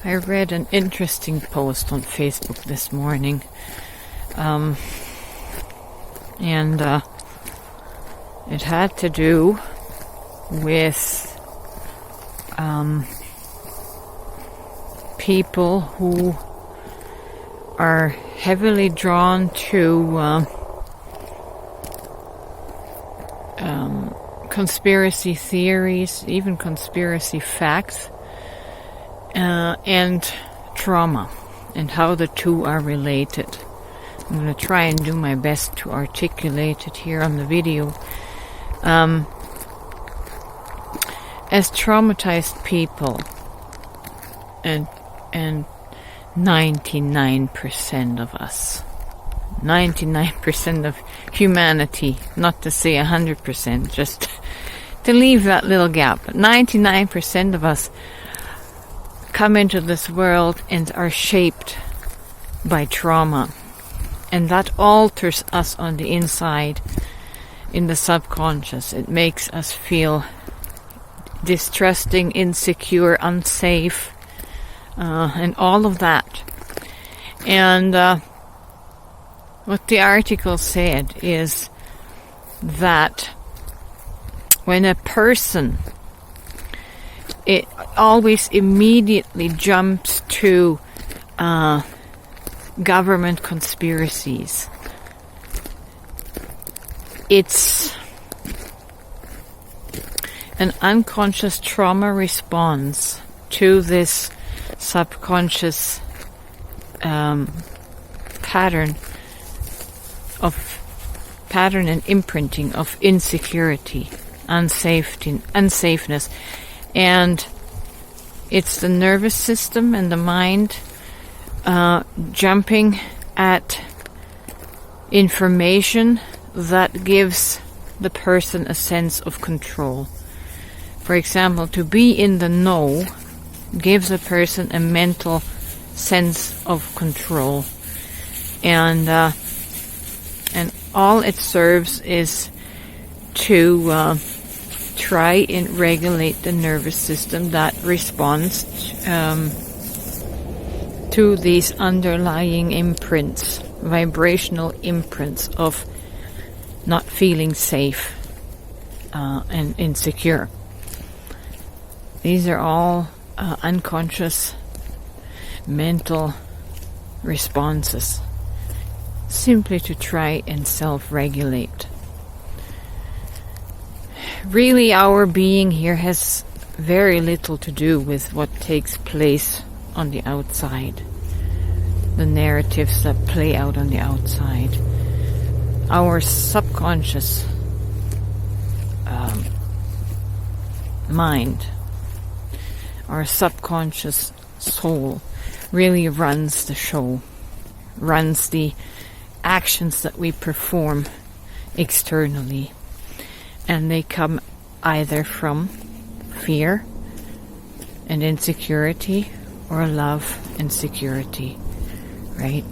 I read an interesting post on Facebook this morning. And it had to do with people who are heavily drawn to conspiracy theories, even conspiracy facts, and trauma, and how the two are related. I'm going to try and do my best to articulate it here on the video. As traumatized people, and 99% of us, 99% of humanity, not to say 100%, just to leave that little gap. 99% of us come into this world and are shaped by trauma. And that alters us on the inside, in the subconscious. It makes us feel distrusting, insecure, unsafe, and all of that. And what the article said is that when a person, it always immediately jumps to government conspiracies. It's an unconscious trauma response to this subconscious pattern and imprinting of insecurity, unsafeness, and it's the nervous system and the mind jumping at information that gives the person a sense of control. For example, to be in the know gives a person a mental sense of control, and all it serves is to try and regulate the nervous system that responds to these underlying imprints, vibrational imprints of not feeling safe and insecure. These are all unconscious mental responses, simply to try and self-regulate. Really, our being here has very little to do with what takes place on the outside, the narratives that play out on the outside. Our subconscious mind, our subconscious soul really runs the show, runs the actions that we perform externally. And they come either from fear and insecurity or love and security, right?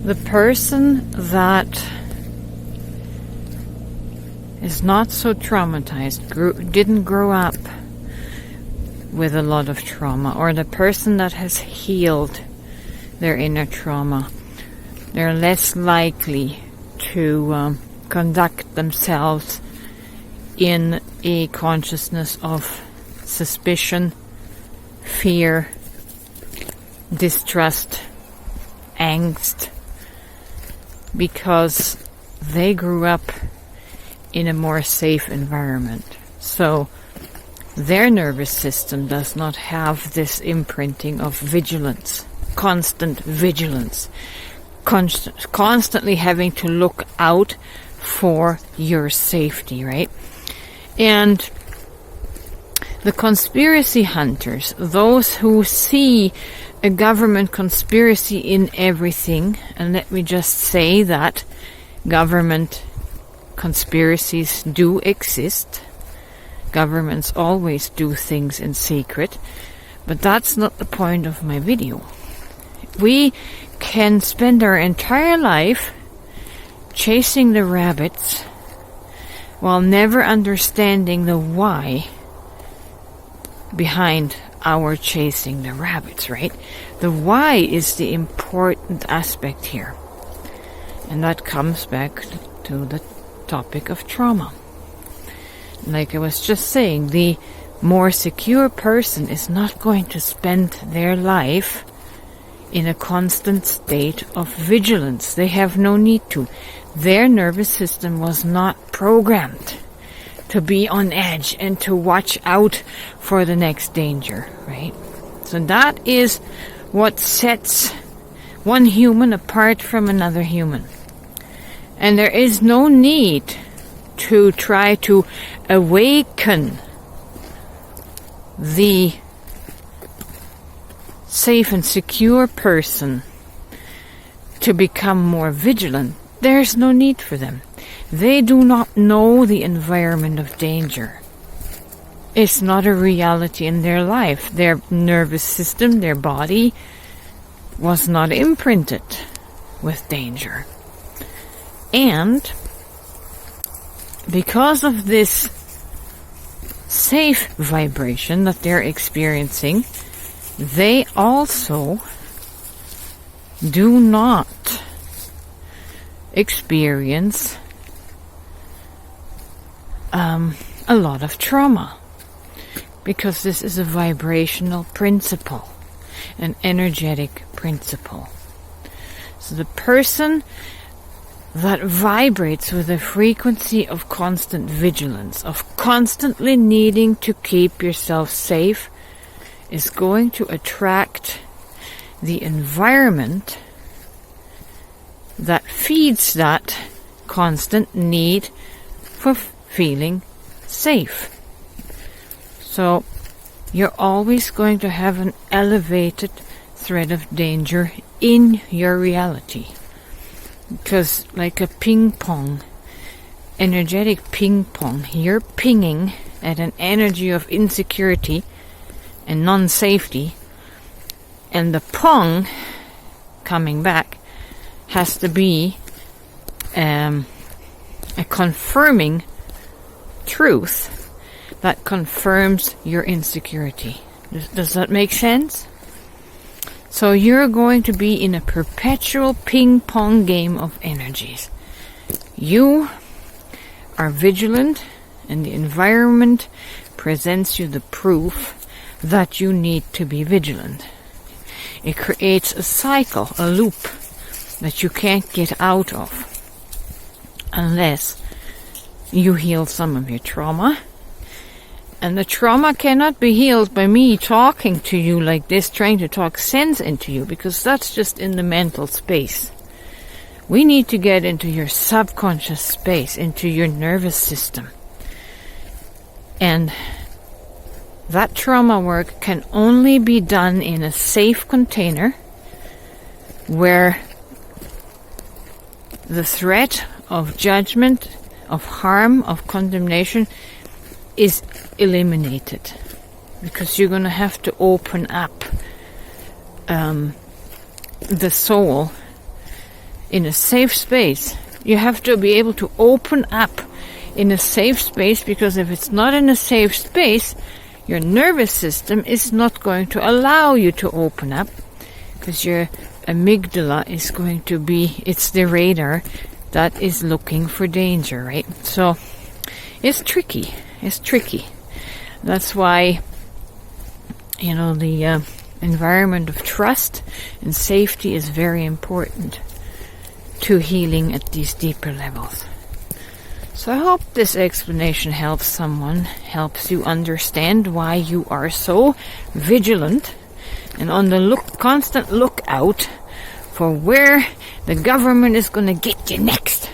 The person that is not so traumatized, didn't grow up with a lot of trauma, or the person that has healed their inner trauma, they're less likely to conduct themselves in a consciousness of suspicion, fear, distrust, angst, because they grew up in a more safe environment. So their nervous system does not have this imprinting of vigilance, constant vigilance, constantly having to look out for your safety, right? And the conspiracy hunters, those who see a government conspiracy in everything, and let me just say that government conspiracies do exist. Governments always do things in secret, but that's not the point of my video. We can spend our entire life chasing the rabbits while never understanding the why behind our chasing the rabbits, right? The why is the important aspect here. And that comes back to the topic of trauma. Like I was just saying, the more secure person is not going to spend their life in a constant state of vigilance. They have no need to. Their nervous system was not programmed to be on edge and to watch out for the next danger, right? So that is what sets one human apart from another human. And there is no need to try to awaken the safe and secure person to become more vigilant. There's no need for them. They do not know the environment of danger. It's not a reality in their life. Their nervous system, their body, was not imprinted with danger. And because of this safe vibration that they're experiencing, they also do not experience a lot of trauma, because this is a vibrational principle, an energetic principle. So the person that vibrates with a frequency of constant vigilance, of constantly needing to keep yourself safe, is going to attract the environment that feeds that constant need for feeling safe. So you're always going to have an elevated threat of danger in your reality. Because like a ping pong, energetic ping pong, you're pinging at an energy of insecurity and non-safety, and the pong coming back has to be a confirming truth that confirms your insecurity. Does that make sense? So you're going to be in a perpetual ping-pong game of energies. You are vigilant, and the environment presents you the proof that you need to be vigilant. It creates a cycle, a loop, that you can't get out of unless you heal some of your trauma. And the trauma cannot be healed by me talking to you like this, trying to talk sense into you, because that's just in the mental space. We need to get into your subconscious space, into your nervous system. And that trauma work can only be done in a safe container where the threat of judgment, of harm, of condemnation is eliminated, because you're going to have to open up the soul in a safe space. You have to be able to open up in a safe space, because if it's not in a safe space, your nervous system is not going to allow you to open up, because your amygdala is going to be, it's the radar that is looking for danger, right? So it's tricky. It's tricky. That's why, the environment of trust and safety is very important to healing at these deeper levels. So I hope this explanation helps someone, helps you understand why you are so vigilant and on the constant lookout for where the government is going to get you next,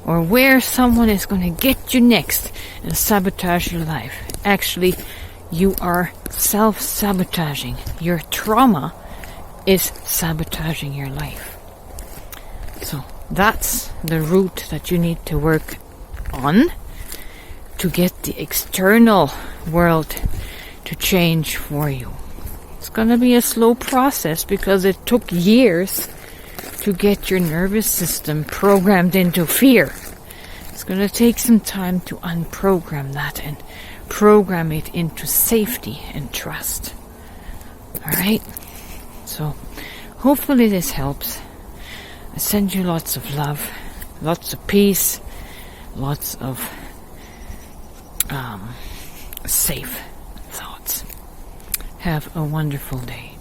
or where someone is going to get you next and sabotage your life. Actually, you are self-sabotaging. Your trauma is sabotaging your life. So that's the route that you need to work on to get the external world to change for you. It's going to be a slow process, because it took years to get your nervous system programmed into fear. It's going to take some time to unprogram that and program it into safety and trust. Alright? So, hopefully this helps. I send you lots of love, lots of peace, lots of safe thoughts. Have a wonderful day.